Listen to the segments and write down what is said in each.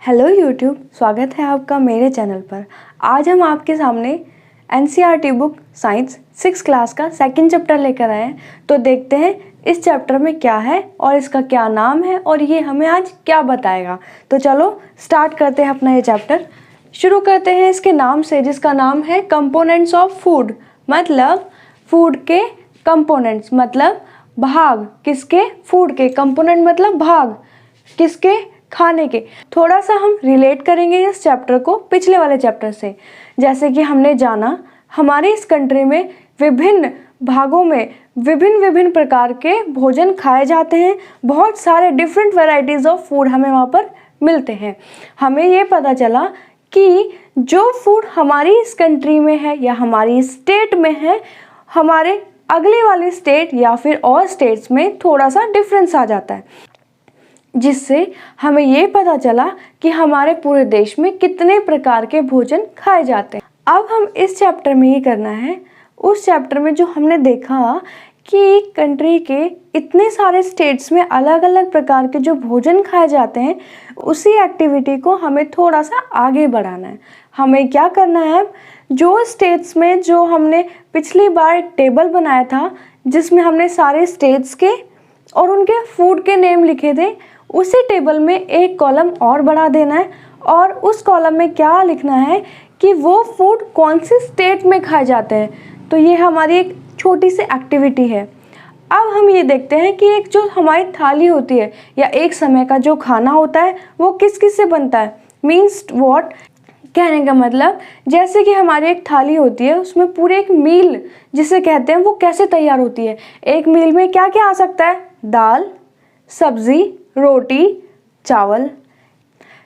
Hello YouTube, स्वागत है आपका मेरे चैनल पर। आज हम आपके सामने एनसीईआरटी बुक साइंस 6 क्लास का सेकंड चैप्टर लेकर आए हैं। तो देखते हैं इस चैप्टर में क्या है और इसका क्या नाम है और ये हमें आज क्या बताएगा। तो चलो स्टार्ट करते हैं अपना ये चैप्टर। शुरू करते हैं इसके नाम से, जिसका नाम है कंपोनेंट्स ऑफ फूड। मतलब फूड के कंपोनेंट्स मतलब भाग। किसके? फूड के। कंपोनेंट मतलब भाग। किसके? खाने के। थोड़ा सा हम रिलेट करेंगे इस चैप्टर को पिछले वाले चैप्टर से। जैसे कि हमने जाना हमारे इस कंट्री में विभिन्न भागों में विभिन्न प्रकार के भोजन खाए जाते हैं। बहुत सारे डिफरेंट वैरायटीज़ ऑफ फूड हमें वहाँ पर मिलते हैं। हमें ये पता चला कि जो फूड हमारी इस कंट्री में है या हमारी स्टेट में है, हमारे अगले वाले स्टेट या फिर और स्टेट्स में थोड़ा सा डिफरेंस आ जाता है, जिससे हमें ये पता चला कि हमारे पूरे देश में कितने प्रकार के भोजन खाए जाते हैं। अब हम इस चैप्टर में ये करना है, उस चैप्टर में जो हमने देखा कि कंट्री के इतने सारे स्टेट्स में अलग अलग प्रकार के जो भोजन खाए जाते हैं, उसी एक्टिविटी को हमें थोड़ा सा आगे बढ़ाना है। हमें क्या करना है, अब जो स्टेट्स में जो हमने पिछली बार एक टेबल बनाया था जिसमें हमने सारे स्टेट्स के और उनके फूड के नेम लिखे थे, उसी टेबल में एक कॉलम और बढ़ा देना है और उस कॉलम में क्या लिखना है कि वो फूड कौन सी स्टेट में खाए जाते हैं। तो ये हमारी एक छोटी सी एक्टिविटी है। अब हम ये देखते हैं कि एक जो हमारी थाली होती है या एक समय का जो खाना होता है वो किस किस से बनता है। मीन्स व्हाट, कहने का मतलब जैसे कि हमारी एक थाली होती है, उसमें पूरे एक मील जिसे कहते हैं वो कैसे तैयार होती है। एक मील में क्या क्या आ सकता है? दाल, सब्जी, रोटी, चावल।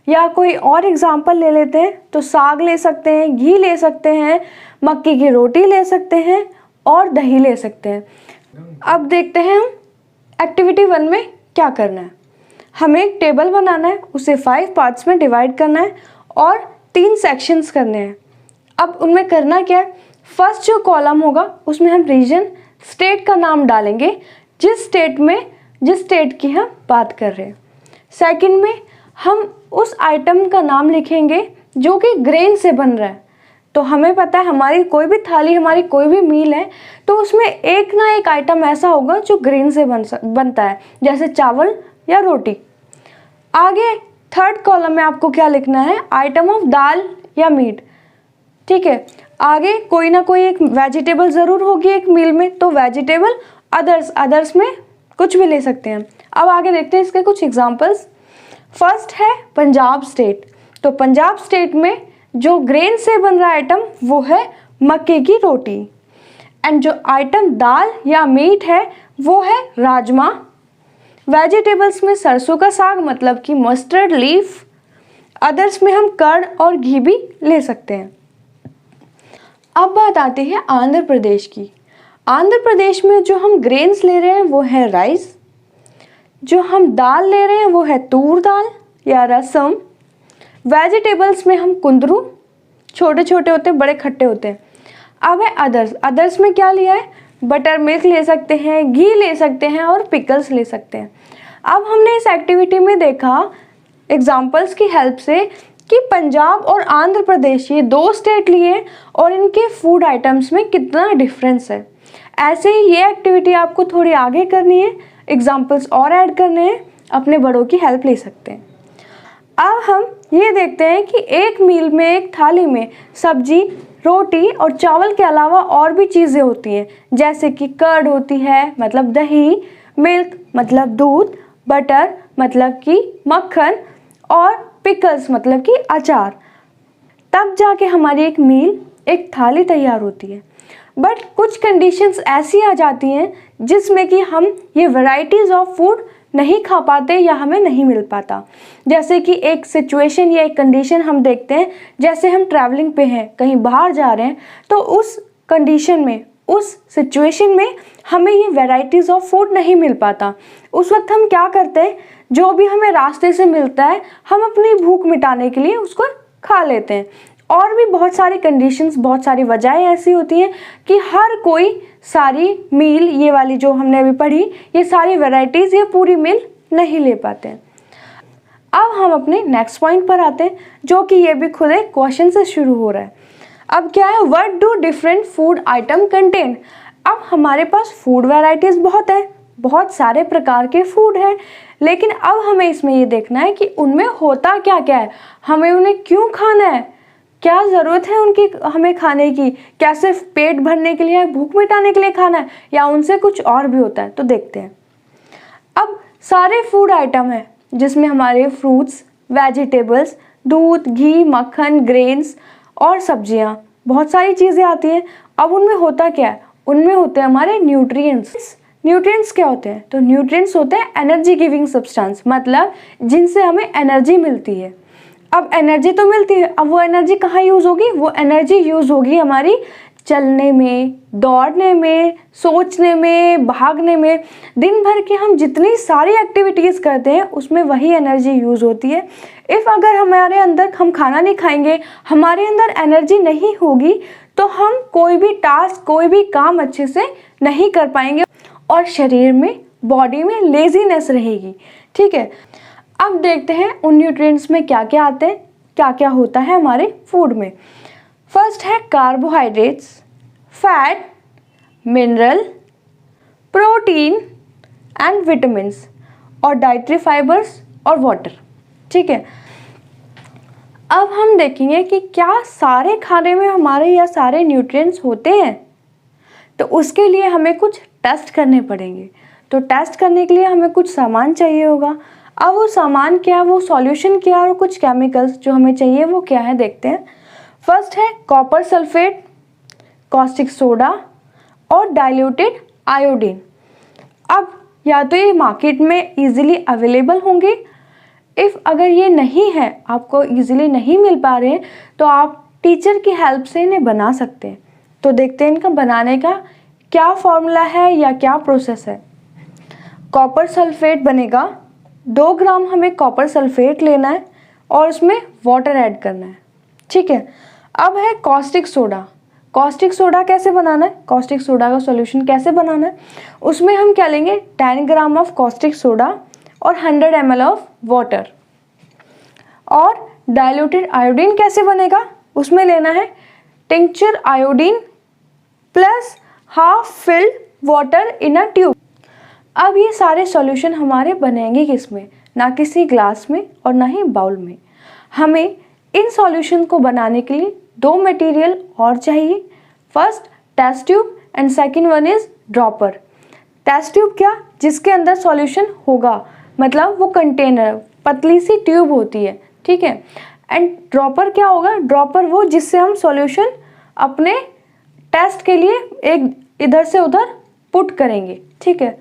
या कोई और एग्जांपल ले लेते हैं तो साग ले सकते हैं, घी ले सकते हैं, मक्की की रोटी ले सकते हैं और दही ले सकते हैं। अब देखते हैं हम एक्टिविटी 1 में क्या करना है। हमें एक टेबल बनाना है, उसे 5 पार्ट्स में डिवाइड करना है और 3 सेक्शंस करने हैं। अब उनमें करना क्या है, फर्स्ट जो कॉलम होगा उसमें हम रीजन, स्टेट का नाम डालेंगे जिस स्टेट की हम बात कर रहे हैं। सेकंड में हम उस आइटम का नाम लिखेंगे जो कि ग्रेन से बन रहा है। तो हमें पता है हमारी कोई भी थाली, हमारी कोई भी मील है तो उसमें एक ना एक आइटम ऐसा होगा जो ग्रेन से बनता है, जैसे चावल या रोटी। आगे थर्ड कॉलम में आपको क्या लिखना है, आइटम ऑफ दाल या मीट। ठीक है, आगे कोई ना कोई एक वेजिटेबल ज़रूर होगी एक मील में, तो वेजिटेबल। अदर्स में कुछ भी ले सकते हैं। अब आगे देखते हैं इसके कुछ एग्जांपल्स। फर्स्ट है पंजाब स्टेट। तो पंजाब स्टेट में जो ग्रेन से बन रहा आइटम वो है मक्के की रोटी। एंड जो आइटम दाल या मीट है वो है राजमा। वेजिटेबल्स में सरसों का साग मतलब कि मस्टर्ड लीफ। अदर्स में हम कर्ड और घी भी ले सकते हैं। अब बात आती है आंध्र प्रदेश की। आंध्र प्रदेश में जो हम ग्रेन्स ले रहे हैं वो है राइस। जो हम दाल ले रहे हैं वो है तूर दाल या रसम। वेजिटेबल्स में हम कुंदरू, छोटे छोटे होते हैं, बड़े खट्टे होते हैं। अब है अदर्स में क्या लिया है, बटर मिल्क ले सकते हैं, घी ले सकते हैं और पिकल्स ले सकते हैं। अब हमने इस एक्टिविटी में देखा एग्जाम्पल्स की हेल्प से कि पंजाब और आंध्र प्रदेश ये 2 स्टेट लिए और इनके फूड आइटम्स में कितना डिफरेंस है। ऐसे ही ये एक्टिविटी आपको थोड़ी आगे करनी है, एग्जाम्पल्स और ऐड करने हैं, अपने बड़ों की हेल्प ले सकते हैं। अब हम ये देखते हैं कि एक मील में, एक थाली में सब्जी, रोटी और चावल के अलावा और भी चीज़ें होती हैं, जैसे कि कर्ड होती है मतलब दही, मिल्क मतलब दूध, बटर मतलब कि मक्खन और पिकल्स मतलब कि अचार। तब जाके हमारी एक मील, एक थाली तैयार होती है। बट कुछ कंडीशंस ऐसी आ जाती हैं जिसमें कि हम ये वैरायटीज़ ऑफ फूड नहीं खा पाते या हमें नहीं मिल पाता। जैसे कि एक सिचुएशन या एक कंडीशन हम देखते हैं, जैसे हम ट्रैवलिंग पे हैं, कहीं बाहर जा रहे हैं, तो उस कंडीशन में, उस सिचुएशन में हमें ये वैरायटीज़ ऑफ फूड नहीं मिल पाता। उस वक्त हम क्या करते हैं, जो भी हमें रास्ते से मिलता है हम अपनी भूख मिटाने के लिए उसको खा लेते हैं। और भी बहुत सारी कंडीशंस, बहुत सारी वजहें ऐसी होती हैं कि हर कोई सारी मील, ये वाली जो हमने अभी पढ़ी, ये सारी वैरायटीज़, ये पूरी मील नहीं ले पाते हैं। अब हम अपने नेक्स्ट पॉइंट पर आते हैं, जो कि ये भी खुद एक क्वेश्चन से शुरू हो रहा है। अब क्या है, what do different food atom contain. अब हमारे पास फूड वैरायटीज बहुत है, बहुत सारे प्रकार के फूड हैं, लेकिन अब हमें इसमें ये देखना है कि उनमें होता क्या क्या है, हमें उन्हें क्यों खाना है, क्या ज़रूरत है उनकी हमें खाने की, क्या सिर्फ पेट भरने के लिए या भूख मिटाने के लिए खाना है, या उनसे कुछ और भी होता है। तो देखते हैं। अब सारे फूड आइटम हैं जिसमें हमारे फ्रूट्स, वेजिटेबल्स, दूध, घी, मक्खन, ग्रेन्स और सब्जियां, बहुत सारी चीज़ें आती हैं। अब उनमें होता क्या है, उनमें होते हैं हमारे न्यूट्रिएंट्स। न्यूट्रिएंट्स क्या होते हैं, तो न्यूट्रिएंट्स होते हैं एनर्जी गिविंग सब्सटेंस, मतलब जिनसे हमें एनर्जी मिलती है। अब एनर्जी तो मिलती है, अब वो एनर्जी कहाँ यूज़ होगी, वो एनर्जी यूज़ होगी हमारी चलने में, दौड़ने में, सोचने में, भागने में। दिन भर की हम जितनी सारी एक्टिविटीज़ करते हैं उसमें वही एनर्जी यूज़ होती है। इफ़ अगर हमारे अंदर हम खाना नहीं खाएंगे, हमारे अंदर एनर्जी नहीं होगी, तो हम कोई भी टास्क, कोई भी काम अच्छे से नहीं कर पाएंगे और शरीर में, बॉडी में लेजीनेस रहेगी। ठीक है, अब देखते हैं उन न्यूट्रिएंट्स में क्या क्या आते हैं, क्या क्या होता है हमारे फूड में। फर्स्ट है carbohydrates, fat, mineral, protein and vitamins, और डाइटरी फाइबर्स और वाटर। ठीक है, अब हम देखेंगे कि क्या सारे खाने में हमारे या सारे न्यूट्रिएंट्स होते हैं। तो उसके लिए हमें कुछ टेस्ट करने पड़ेंगे। तो टेस्ट करने के लिए हमें कुछ सामान चाहिए होगा। अब वो सामान क्या, वो सॉल्यूशन क्या, और कुछ केमिकल्स जो हमें चाहिए वो क्या है, देखते हैं। फर्स्ट है कॉपर सल्फेट, कॉस्टिक सोडा और डाइल्यूटेड आयोडीन। अब या तो ये मार्केट में इजीली अवेलेबल होंगे, इफ़ अगर ये नहीं है, आपको इजीली नहीं मिल पा रहे हैं, तो आप टीचर की हेल्प से इन्हें बना सकते हैं। तो देखते हैं इनका बनाने का क्या फॉर्मूला है या क्या प्रोसेस है। कॉपर सल्फेट बनेगा, 2 ग्राम हमें कॉपर सल्फेट लेना है और उसमें वाटर ऐड करना है। ठीक है, अब है कॉस्टिक सोडा। कॉस्टिक सोडा कैसे बनाना है, कॉस्टिक सोडा का सॉल्यूशन कैसे बनाना है, उसमें हम क्या लेंगे, 10 ग्राम ऑफ कॉस्टिक सोडा और 100 ml ऑफ वाटर। और डाइल्यूटेड आयोडीन कैसे बनेगा, उसमें लेना है tincture iodine plus half filled water in a tube. अब ये सारे सॉल्यूशन हमारे बनेंगे किस में, ना किसी ग्लास में और ना ही बाउल में। हमें इन सॉल्यूशन को बनाने के लिए 2 मटेरियल और चाहिए। First test tube and second one is dropper. Test tube क्या, जिसके अंदर सॉल्यूशन होगा, मतलब वो कंटेनर, पतली सी ट्यूब होती है। ठीक है, एंड ड्रॉपर क्या होगा, ड्रॉपर वो जिससे हम सॉल्यूशन अपने टेस्ट के लिए एक इधर से उधर पुट करेंगे। ठीक है,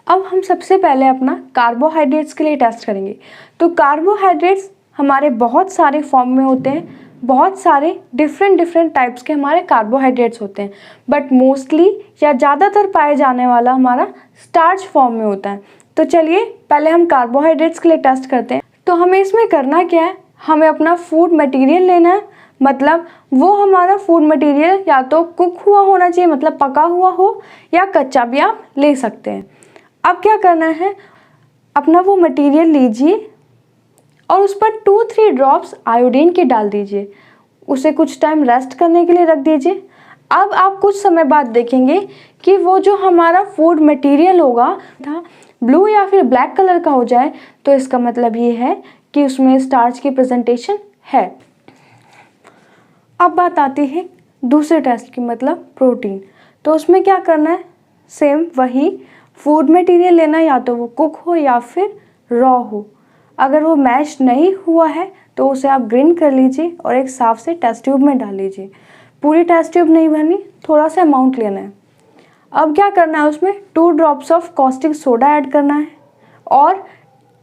अब हम सबसे पहले अपना कार्बोहाइड्रेट्स के लिए टेस्ट करेंगे। तो कार्बोहाइड्रेट्स हमारे बहुत सारे फॉर्म में होते हैं, बहुत सारे डिफरेंट टाइप्स के हमारे कार्बोहाइड्रेट्स होते हैं, बट मोस्टली या ज़्यादातर पाए जाने वाला हमारा स्टार्च फॉर्म में होता है। तो चलिए पहले हम कार्बोहाइड्रेट्स के लिए टेस्ट करते हैं। तो हमें इसमें करना क्या है, हमें अपना फूड मटेरियल लेना है, मतलब वो हमारा फूड मटेरियल या तो कुक हुआ होना चाहिए, मतलब पका हुआ हो, या कच्चा भी आप ले सकते हैं। अब क्या करना है, अपना वो मटेरियल लीजिए और उस पर 2-3 ड्रॉप्स आयोडीन के डाल दीजिए, उसे कुछ टाइम रेस्ट करने के लिए रख दीजिए। अब आप कुछ समय बाद देखेंगे कि वो जो हमारा फूड मटेरियल होगा था ब्लू या फिर ब्लैक कलर का हो जाए, तो इसका मतलब ये है कि उसमें स्टार्च की प्रेजेंटेशन है। अब बात आती है दूसरे टेस्ट की, मतलब प्रोटीन। तो उसमें क्या करना है, सेम वही फूड मटेरियल लेना, या तो वो कुक हो या फिर रॉ हो। अगर वो मैश नहीं हुआ है तो उसे आप ग्राइंड कर लीजिए और एक साफ से टेस्ट ट्यूब में डाल लीजिए। पूरी टेस्ट ट्यूब नहीं भरनी, थोड़ा सा अमाउंट लेना है। अब क्या करना है, उसमें 2 drops of caustic soda add करना है और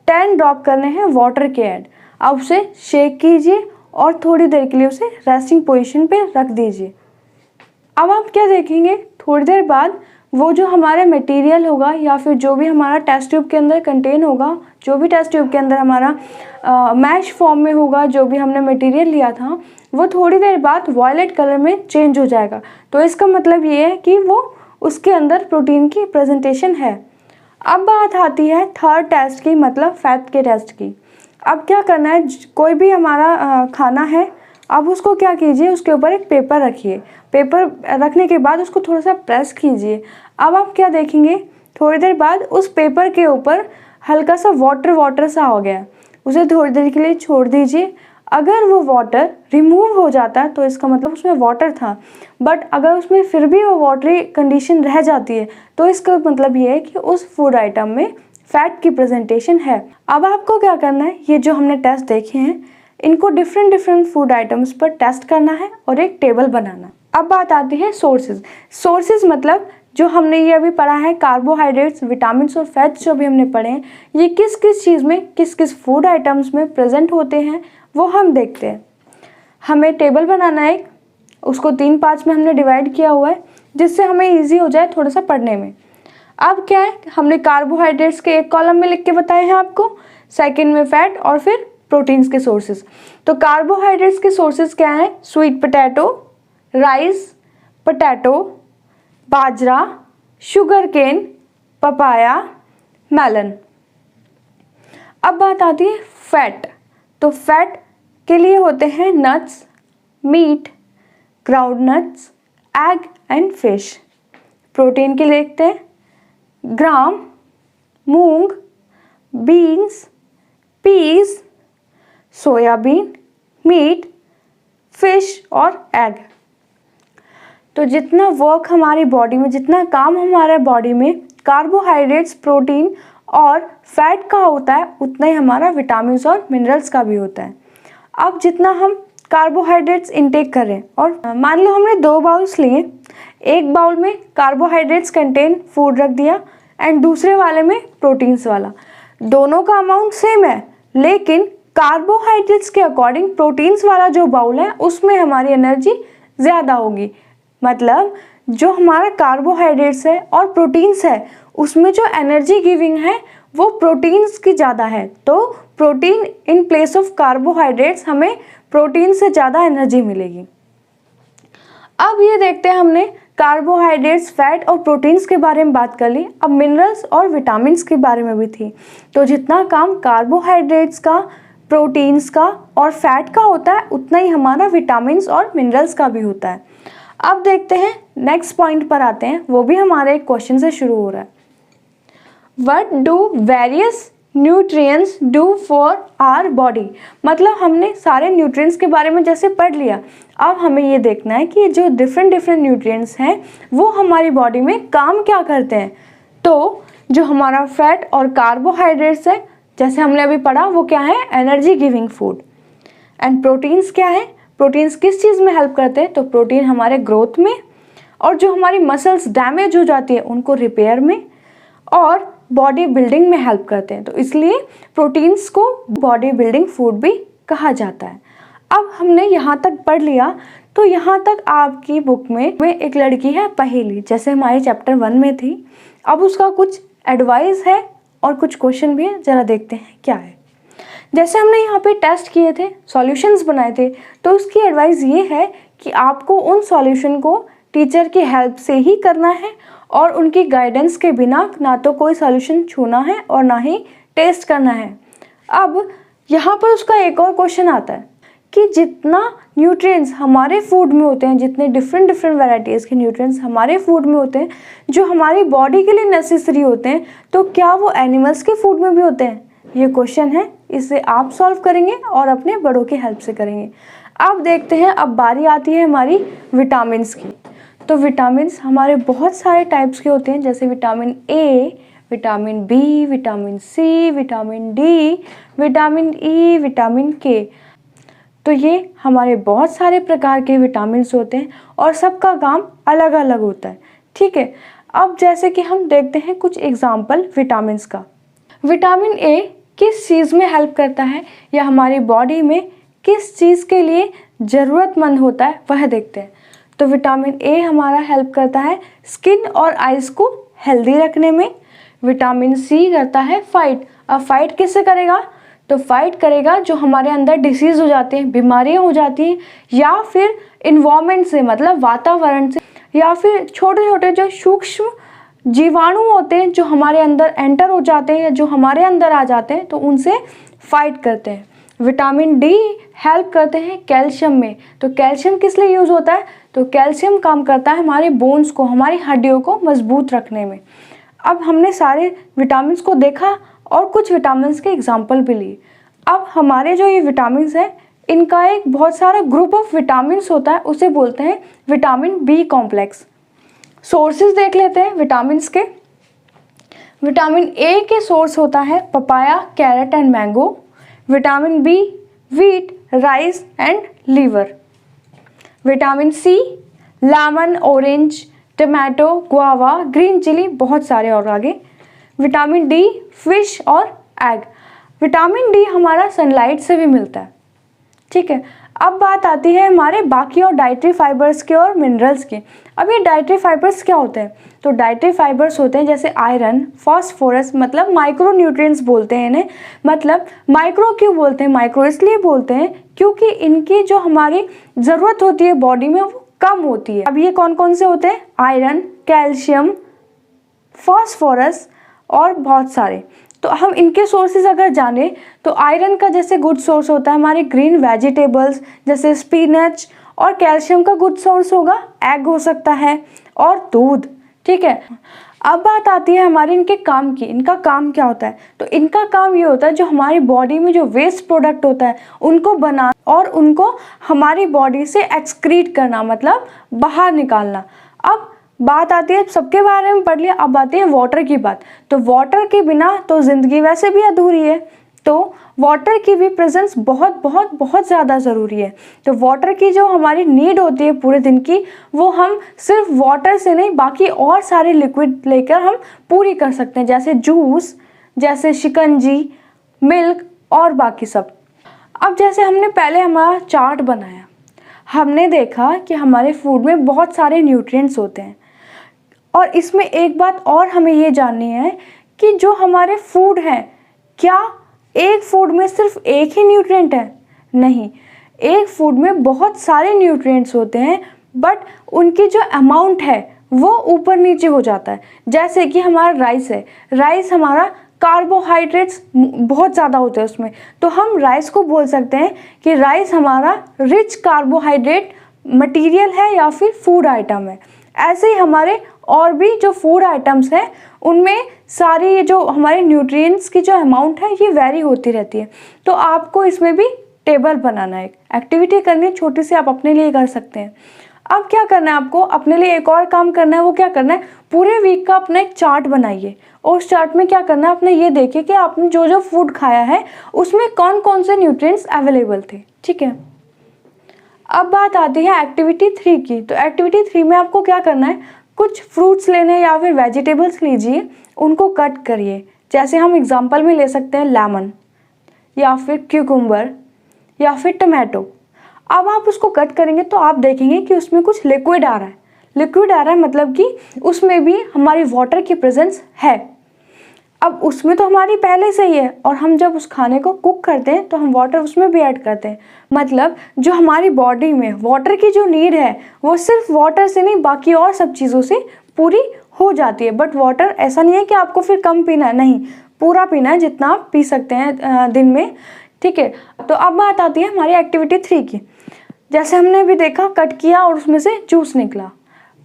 10 ड्रॉप करने हैं वाटर के ऐड। अब उसे शेक कीजिए और थोड़ी देर के लिए उसे रेस्टिंग पोजीशन पे रख दीजिए। अब आप क्या देखेंगे, थोड़ी देर बाद वो जो हमारा मटेरियल होगा या फिर जो भी हमारा टेस्ट ट्यूब के अंदर कंटेन होगा, जो भी टेस्ट ट्यूब के अंदर हमारा मैश फॉर्म में होगा, जो भी हमने मटेरियल लिया था, वो थोड़ी देर बाद वॉयलेट कलर में चेंज हो जाएगा। तो इसका मतलब ये है कि वो उसके अंदर प्रोटीन की प्रेजेंटेशन है। अब बात आती है थर्ड टेस्ट की, मतलब फैट के टेस्ट की। अब क्या करना है, कोई भी हमारा खाना है, अब उसको क्या कीजिए, उसके ऊपर एक पेपर रखिए। पेपर रखने के बाद उसको थोड़ा सा प्रेस कीजिए। अब आप क्या देखेंगे, थोड़ी देर बाद उस पेपर के ऊपर हल्का सा वाटर सा हो गया, उसे थोड़ी देर के लिए छोड़ दीजिए। अगर वो वाटर रिमूव हो जाता है तो इसका मतलब उसमें वाटर था, बट अगर उसमें फिर भी वो वाटरी कंडीशन रह जाती है तो इसका मतलब ये है कि उस फूड आइटम में फैट की प्रेजेंटेशन है। अब आपको क्या करना है, ये जो हमने टेस्ट देखे हैं इनको डिफरेंट फूड आइटम्स पर टेस्ट करना है और एक टेबल बनाना। अब बात आती है सोर्सेज मतलब जो हमने ये अभी पढ़ा है, कार्बोहाइड्रेट्स, विटामिन्स और फैट्स जो भी हमने पढ़े हैं, ये किस किस चीज़ में, किस किस फूड आइटम्स में प्रेजेंट होते हैं वो हम देखते हैं। हमें टेबल बनाना है, उसको 3 पार्ट्स में हमने डिवाइड किया हुआ है जिससे हमें ईजी हो जाए थोड़ा सा पढ़ने में। अब क्या है, हमने कार्बोहाइड्रेट्स के एक कॉलम में लिख के बताए हैं आपको, सेकंड में फैट और फिर प्रोटीन्स के सोर्सेज। तो कार्बोहाइड्रेट्स के सोर्सेज क्या हैं, स्वीट पोटैटो, राइस, पोटैटो, बाजरा, शुगर केन, पपाया, मेलन। अब बात आती है फैट। तो फैट के लिए होते हैं nuts, meat, ground nuts, egg and fish. Protein के लिए देखते हैं ग्राम, मूंग, beans, peas, soybean, meat, fish और एग। तो जितना वर्क हमारी बॉडी में, जितना काम हमारे बॉडी में कार्बोहाइड्रेट्स, प्रोटीन और फैट का होता है, उतना ही हमारा विटामिन्स और मिनरल्स का भी होता है। अब जितना हम कार्बोहाइड्रेट्स इंटेक करें, और मान लो हमने 2 बाउल्स लिए, एक बाउल में कार्बोहाइड्रेट्स कंटेन फूड रख दिया एंड दूसरे वाले में प्रोटीन्स वाला। दोनों का अमाउंट सेम है, लेकिन कार्बोहाइड्रेट्स के अकॉर्डिंग प्रोटीन्स वाला जो बाउल है उसमें हमारी एनर्जी ज़्यादा होगी। मतलब जो हमारा कार्बोहाइड्रेट्स है और प्रोटीन्स है उसमें जो एनर्जी गिविंग है वो प्रोटीन्स की ज़्यादा है। तो protein in place of carbohydrates, हमें प्रोटीन से ज़्यादा एनर्जी मिलेगी। अब ये देखते हैं, हमने कार्बोहाइड्रेट्स, फैट और प्रोटीन्स के बारे में बात कर ली, अब मिनरल्स और विटामिन्स के बारे में भी थी। तो जितना काम कार्बोहाइड्रेट्स का, प्रोटीन्स का और फैट का होता है उतना ही हमारा विटामिन्स और मिनरल्स का भी होता है। अब देखते हैं, नेक्स्ट पॉइंट पर आते हैं, वो भी हमारे एक क्वेश्चन से शुरू हो रहा है। What do various nutrients do for our body. मतलब हमने सारे न्यूट्रिएंट्स के बारे में जैसे पढ़ लिया, अब हमें ये देखना है कि जो डिफरेंट न्यूट्रिएंट्स हैं वो हमारी बॉडी में काम क्या करते हैं। तो जो हमारा फैट और कार्बोहाइड्रेट्स है, जैसे हमने अभी पढ़ा, वो क्या है, energy giving food. And proteins क्या है, प्रोटीन्स किस चीज़ में हेल्प करते हैं, तो प्रोटीन हमारे ग्रोथ में, और जो हमारी मसल्स डैमेज हो जाती है उनको रिपेयर में, और बॉडी बिल्डिंग में हेल्प करते हैं। तो इसलिए प्रोटीन्स को बॉडी बिल्डिंग फूड भी कहा जाता है। अब हमने यहाँ तक पढ़ लिया, तो यहाँ तक आपकी बुक में एक लड़की है पहेली, जैसे हमारे चैप्टर 1 में थी। अब उसका कुछ एडवाइस है और कुछ क्वेश्चन भी है, ज़रा देखते हैं क्या है। जैसे हमने यहाँ पे टेस्ट किए थे, सॉल्यूशंस बनाए थे, तो उसकी एडवाइस ये है कि आपको उन सॉल्यूशन को टीचर की हेल्प से ही करना है, और उनकी गाइडेंस के बिना ना तो कोई सॉल्यूशन छूना है और ना ही टेस्ट करना है। अब यहाँ पर उसका एक और क्वेश्चन आता है कि जितना न्यूट्रिएंट्स हमारे फूड में होते हैं, जितने डिफरेंट वैराइटीज़ के न्यूट्रिएंट्स हमारे फूड में होते हैं, जो हमारी बॉडी के लिए नेसेसरी होते हैं, तो क्या वो एनिमल्स के फूड में भी होते हैं। ये क्वेश्चन है, इसे आप सॉल्व करेंगे और अपने बड़ों की हेल्प से करेंगे। अब देखते हैं, अब बारी आती है हमारी विटामिन्स की। तो विटामिन्स हमारे बहुत सारे टाइप्स के होते हैं, जैसे vitamin A, vitamin B, vitamin C, vitamin D, vitamin E, vitamin K. तो ये हमारे बहुत सारे प्रकार के विटामिन्स होते हैं और सबका काम अलग अलग होता है। ठीक है, अब जैसे कि हम देखते हैं कुछ एग्जाम्पल विटामिन्स का। विटामिन ए किस चीज़ में हेल्प करता है, या हमारी बॉडी में किस चीज़ के लिए ज़रूरतमंद होता है, वह देखते हैं। तो विटामिन ए हमारा हेल्प करता है स्किन और आइज़ को हेल्दी रखने में। विटामिन सी करता है फाइट। अब फाइट किससे करेगा, तो फाइट करेगा जो हमारे अंदर डिसीज़ हो जाते हैं, बीमारियां हो जाती हैं, या फिर इन्वायरमेंट से, मतलब वातावरण से, या फिर छोटे छोटे जो सूक्ष्म जीवाणु होते हैं जो हमारे अंदर एंटर हो जाते हैं, जो हमारे अंदर आ जाते हैं, तो उनसे फाइट करते हैं। विटामिन डी हेल्प करते हैं कैल्शियम में। तो कैल्शियम किस लिए यूज़ होता है? तो कैल्शियम काम करता है हमारे बोन्स को, हमारी हड्डियों को मजबूत रखने में। अब हमने सारे विटामिन्स को देखा और कुछ विटामिन्स के एग्जाम्पल भी लिए। अब हमारे जो ये विटामिन्स हैं, इनका एक बहुत सारा ग्रुप ऑफ विटामिन्स होता है, उसे बोलते हैं विटामिन बी कॉम्प्लेक्स। सोर्सेज देख लेते हैं विटामिन्स के। विटामिन ए के सोर्स होता है papaya, carrot and mango. Vitamin B wheat, rice and liver. Vitamin C lemon, orange, tomato, guava, green chilli, बहुत सारे और आगे। विटामिन डी फिश और एग। विटामिन डी हमारा सनलाइट से भी मिलता है, ठीक है। अब बात आती है हमारे बाकी और डाइटरी फाइबर्स के और मिनरल्स के। अब ये डाइटरी फाइबर्स क्या होते हैं? तो डाइटरी फाइबर्स होते हैं जैसे आयरन, फास्फोरस, मतलब माइक्रो न्यूट्रिएंट्स बोलते हैं इन्हें। मतलब माइक्रो क्यों बोलते हैं? माइक्रो इसलिए बोलते हैं क्योंकि इनकी जो हमारी ज़रूरत होती है बॉडी में वो कम होती है। अब ये कौन कौन से होते हैं? आयरन, कैल्शियम, फास्फोरस और बहुत सारे। तो हम इनके सोर्सेज अगर जाने तो आयरन का जैसे गुड सोर्स होता है हमारे ग्रीन वेजिटेबल्स जैसे स्पिनच, और कैल्शियम का गुड सोर्स होगा एग हो सकता है और दूध, ठीक है। अब बात आती है हमारे इनके काम की। इनका काम क्या होता है? तो इनका काम ये होता है जो हमारी बॉडी में जो वेस्ट प्रोडक्ट होता है उनको बनाना और उनको हमारी बॉडी से एक्सक्रीट करना, मतलब बाहर निकालना। अब बात आती है, सबके बारे में पढ़ लिया, अब आती है वाटर की बात। तो वाटर के बिना तो ज़िंदगी वैसे भी अधूरी है, तो वाटर की भी प्रेजेंस बहुत बहुत बहुत ज़्यादा ज़रूरी है। तो वाटर की जो हमारी नीड होती है पूरे दिन की, वो हम सिर्फ वाटर से नहीं बाकी और सारे लिक्विड लेकर हम पूरी कर सकते हैं, जैसे जूस, जैसे शिकंजी, मिल्क और बाकी सब। अब जैसे हमने पहले हमारा चार्ट बनाया, हमने देखा कि हमारे फूड में बहुत सारे न्यूट्रिएंट्स होते हैं। और इसमें एक बात और हमें ये जाननी है कि जो हमारे फूड हैं, क्या एक फूड में सिर्फ एक ही न्यूट्रिएंट है? नहीं, एक फूड में बहुत सारे न्यूट्रिएंट्स होते हैं, बट उनकी जो अमाउंट है वो ऊपर नीचे हो जाता है। जैसे कि हमारा राइस है, राइस हमारा कार्बोहाइड्रेट्स बहुत ज़्यादा होते हैं उसमें, तो हम राइस को बोल सकते हैं कि राइस हमारा रिच कार्बोहाइड्रेट मटेरियल है या फिर फूड आइटम है। ऐसे ही हमारे और भी जो फूड आइटम्स हैं उनमें सारी ये जो हमारे न्यूट्रिएंट्स की जो अमाउंट है ये वेरी होती रहती है। तो आपको इसमें भी टेबल बनाना है, एक एक्टिविटी करनी है छोटी सी, आप अपने लिए कर सकते हैं। अब क्या करना है आपको? अपने लिए एक और काम करना है। वो क्या करना है? पूरे वीक का अपना एक चार्ट बनाइए और उस चार्ट में क्या करना है, अपने ये देखिए कि आपने जो जो फूड खाया है उसमें कौन कौन से न्यूट्रिएंट्स अवेलेबल थे, ठीक है। अब बात आती है एक्टिविटी 3 की। तो एक्टिविटी 3 में आपको क्या करना है? कुछ फ्रूट्स लेने या फिर वेजिटेबल्स लीजिए, उनको कट करिए। जैसे हम एग्जांपल में ले सकते हैं लेमन या फिर क्यूकम्बर या फिर टमाटो। अब आप उसको कट करेंगे तो आप देखेंगे कि उसमें कुछ लिक्विड आ रहा है। लिक्विड आ रहा है मतलब कि उसमें भी हमारी वाटर की प्रेजेंस है। अब उसमें तो हमारी पहले से ही है, और हम जब उस खाने को कुक करते हैं तो हम वाटर उसमें भी ऐड करते हैं। मतलब जो हमारी बॉडी में वाटर की जो नीड है वो सिर्फ वाटर से नहीं बाकी और सब चीज़ों से पूरी हो जाती है। बट वाटर ऐसा नहीं है कि आपको फिर कम पीना है, नहीं, पूरा पीना है जितना आप पी सकते हैं दिन में, ठीक है। तो अब बात आती है हमारी एक्टिविटी 3 की। जैसे हमने भी देखा, कट किया और उसमें से जूस निकला।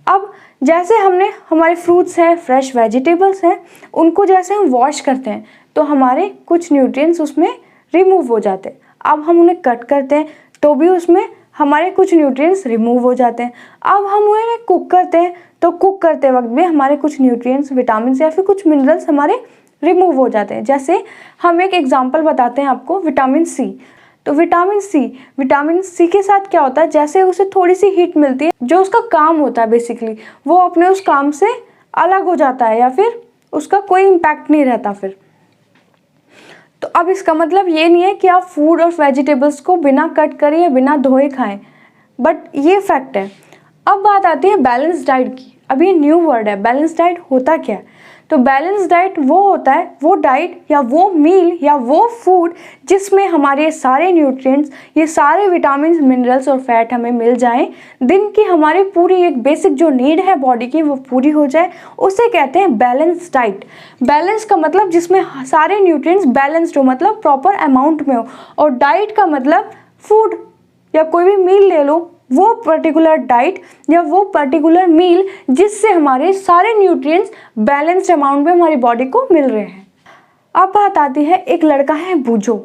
अब जैसे हमने हमारे फ्रूट्स हैं, फ्रेश वेजिटेबल्स हैं, उनको जैसे हम वॉश करते हैं तो हमारे कुछ न्यूट्रिएंट्स उसमें रिमूव हो जाते हैं। अब हम उन्हें कट करते हैं तो भी उसमें हमारे कुछ न्यूट्रिएंट्स रिमूव हो जाते हैं। अब हम उन्हें कुक करते हैं तो कुक करते वक्त भी हमारे कुछ न्यूट्रिएंट्स, विटामिन या फिर कुछ मिनरल्स हमारे रिमूव हो जाते हैं। जैसे हम एक एग्जाम्पल बताते हैं आपको, विटामिन सी। तो विटामिन सी के साथ क्या होता है? जैसे उसे थोड़ी सी हीट मिलती है, जो उसका काम होता है बेसिकली वो अपने उस काम से अलग हो जाता है या फिर उसका कोई इम्पैक्ट नहीं रहता फिर। तो अब इसका मतलब ये नहीं है कि आप फूड और वेजिटेबल्स को बिना कट करे या बिना धोए खाएं, बट ये फैक्ट है। अब बात आती है बैलेंस डाइट की। अब ये न्यू वर्ड है, बैलेंस डाइट होता क्या है? तो बैलेंस डाइट वो होता है, वो डाइट या वो मील या वो फूड जिसमें हमारे सारे न्यूट्रिएंट्स, ये सारे विटामिन, मिनरल्स और फैट हमें मिल जाएं, दिन की हमारी पूरी एक बेसिक जो नीड है बॉडी की वो पूरी हो जाए, उसे कहते हैं बैलेंस डाइट। बैलेंस का मतलब जिसमें सारे न्यूट्रिएंट्स बैलेंस्ड हो, मतलब प्रॉपर अमाउंट में हो, और डाइट का मतलब फूड या कोई भी मील ले लो, वो पर्टिकुलर डाइट या वो पर्टिकुलर मील जिससे हमारे सारे न्यूट्रिएंट्स बैलेंस्ड अमाउंट में हमारी बॉडी को मिल रहे हैं। अब बात आती है, एक लड़का है बूजो।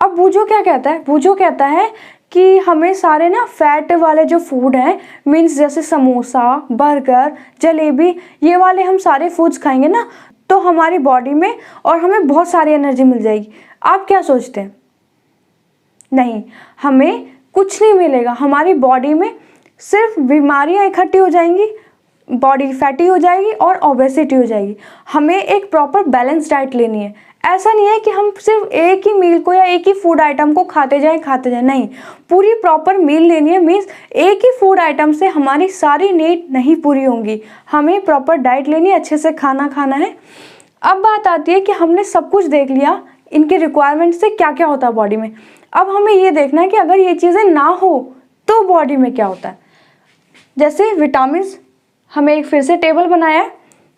अब बूजो क्या कहता है? बूजो कहता है कि हमें सारे ना फैट वाले जो फूड हैं, मीन्स जैसे समोसा, बर्गर, जलेबी, ये वाले हम सारे फूड्स खाएंगे ना तो हमारी बॉडी में और हमें बहुत सारी एनर्जी मिल जाएगी। आप क्या सोचते हैं? नहीं, हमें कुछ नहीं मिलेगा। हमारी बॉडी में सिर्फ बीमारियां इकट्ठी हो जाएंगी, बॉडी फैटी हो जाएगी और ओबेसिटी हो जाएगी। हमें एक प्रॉपर बैलेंस डाइट लेनी है। ऐसा नहीं है कि हम सिर्फ एक ही मील को या एक ही फूड आइटम को खाते जाएं, नहीं, पूरी प्रॉपर मील लेनी है। मीन्स एक ही फूड आइटम से हमारी सारी नीड नहीं पूरी होंगी, हमें प्रॉपर डाइट लेनी है, अच्छे से खाना खाना है। अब बात आती है कि हमने सब कुछ देख लिया, इनके रिक्वायरमेंट से क्या क्या होता है बॉडी में। अब हमें ये देखना है कि अगर ये चीज़ें ना हो तो बॉडी में क्या होता है। जैसे विटामिन्स, हमें एक फिर से टेबल बनाया है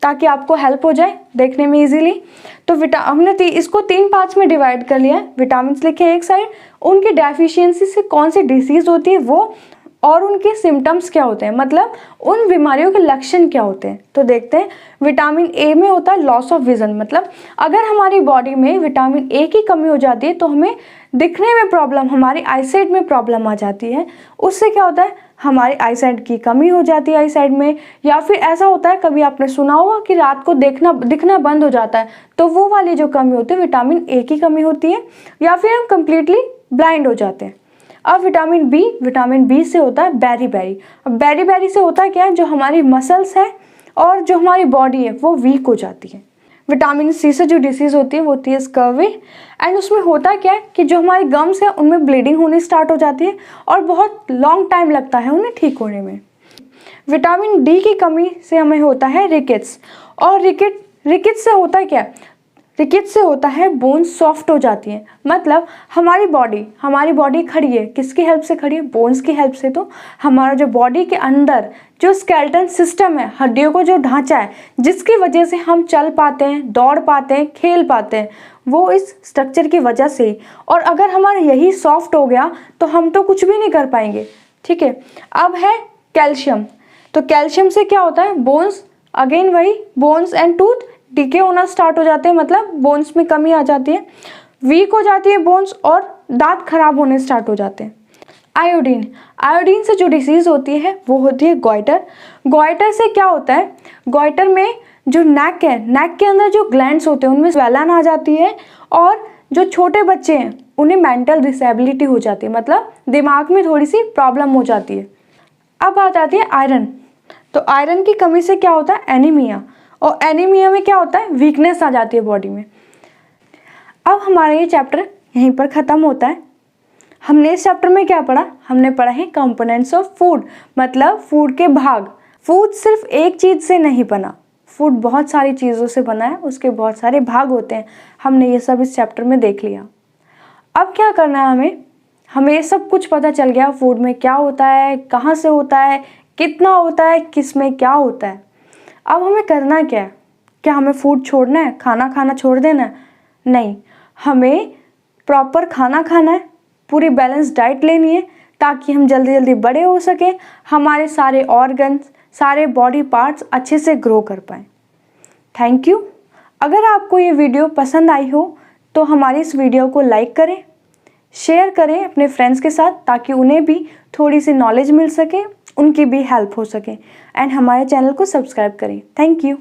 ताकि आपको हेल्प हो जाए देखने में इजीली। तो हमने इसको 3 पार्ट्स में डिवाइड कर लिया है। विटामिन्स लिखे हैं एक साइड, उनकी डेफिशिएंसी से कौन सी डिसीज़ होती है वो, और उनके सिम्टम्स क्या होते हैं, मतलब उन बीमारियों के लक्षण क्या होते हैं। तो देखते हैं, विटामिन ए में होता है लॉस ऑफ विजन, मतलब अगर हमारी बॉडी में विटामिन ए की कमी हो जाती है तो हमें दिखने में प्रॉब्लम, हमारी आईसाइट में प्रॉब्लम आ जाती है। उससे क्या होता है, हमारी आईसाइट की कमी हो जाती है आईसाइट में। या फिर ऐसा होता है, कभी आपने सुना होगा कि रात को दिखना बंद हो जाता है, तो वो वाली जो कमी होती है विटामिन ए की कमी होती है। या फिर हम कंप्लीटली ब्लाइंड हो जाते हैं। अब विटामिन बी से होता है बेरी। अब बेरी से होता है क्या है, जो हमारी मसल्स है और जो हमारी बॉडी है वो वीक हो जाती है। विटामिन सी से जो डिसीज़ होती है वो होती है स्कर्वी, एंड उसमें होता क्या है कि जो हमारे गम्स है उनमें ब्लीडिंग होनी स्टार्ट हो जाती है और बहुत लॉन्ग टाइम लगता है उन्हें ठीक होने में। विटामिन डी की कमी से हमें होता है रिकेट्स, और रिकेट्स से होता है क्या, रिकेट्स से होता है बोन्स सॉफ्ट हो जाती है। मतलब हमारी बॉडी खड़ी है, किसकी हेल्प से खड़ी है, बोन्स की हेल्प से। तो हमारा जो बॉडी के अंदर जो स्केलेटन सिस्टम है, हड्डियों को जो ढांचा है जिसकी वजह से हम चल पाते हैं, दौड़ पाते हैं, खेल पाते हैं, वो इस स्ट्रक्चर की वजह से ही। और अगर हमारा यही सॉफ्ट हो गया तो हम तो कुछ भी नहीं कर पाएंगे। ठीक है, अब है कैल्शियम। तो कैल्शियम से क्या होता है, बोन्स, अगेन वही बोन्स एंड टूथ डीके होना स्टार्ट हो जाते हैं, मतलब बोन्स में कमी आ जाती है, वीक हो जाती है बोन्स और दांत खराब होने स्टार्ट हो जाते हैं। आयोडीन से जो डिसीज़ होती है वो होती है गॉइटर से क्या होता है, गॉइटर में जो नेक है, नेक के अंदर जो ग्लैंड्स होते हैं उनमें स्वेलन आ जाती है, और जो छोटे बच्चे हैं उन्हें मेंटल डिसेबिलिटी हो जाती है, मतलब दिमाग में थोड़ी सी प्रॉब्लम हो जाती है। अब बात आती है आयरन। तो आयरन की कमी से क्या होता है, एनीमिया, और एनीमिया में क्या होता है, वीकनेस आ जाती है बॉडी में। अब हमारा ये चैप्टर यहीं पर ख़त्म होता है। हमने इस चैप्टर में क्या पढ़ा, हमने पढ़ा है कंपोनेंट्स ऑफ फूड, मतलब फूड के भाग। फूड सिर्फ एक चीज़ से नहीं बना, फूड बहुत सारी चीज़ों से बना है, उसके बहुत सारे भाग होते हैं। हमने ये सब इस चैप्टर में देख लिया। अब क्या करना है, हमें ये सब कुछ पता चल गया, फूड में क्या होता है, कहाँ से होता है, कितना होता है, किस में क्या होता है। अब हमें करना क्या है, क्या हमें फूड छोड़ना है, खाना खाना छोड़ देना है? नहीं, हमें प्रॉपर खाना खाना है, पूरी बैलेंस डाइट लेनी है ताकि हम जल्दी जल्दी बड़े हो सकें, हमारे सारे ऑर्गन्स, सारे बॉडी पार्ट्स अच्छे से ग्रो कर पाएँ। Thank you. अगर आपको ये वीडियो पसंद आई हो तो हमारी इस वीडियो को लाइक करें, शेयर करें अपने फ्रेंड्स के साथ ताकि उन्हें भी थोड़ी सी नॉलेज मिल सके, उनकी भी हेल्प हो सके, एंड हमारे चैनल को सब्सक्राइब करें। Thank you.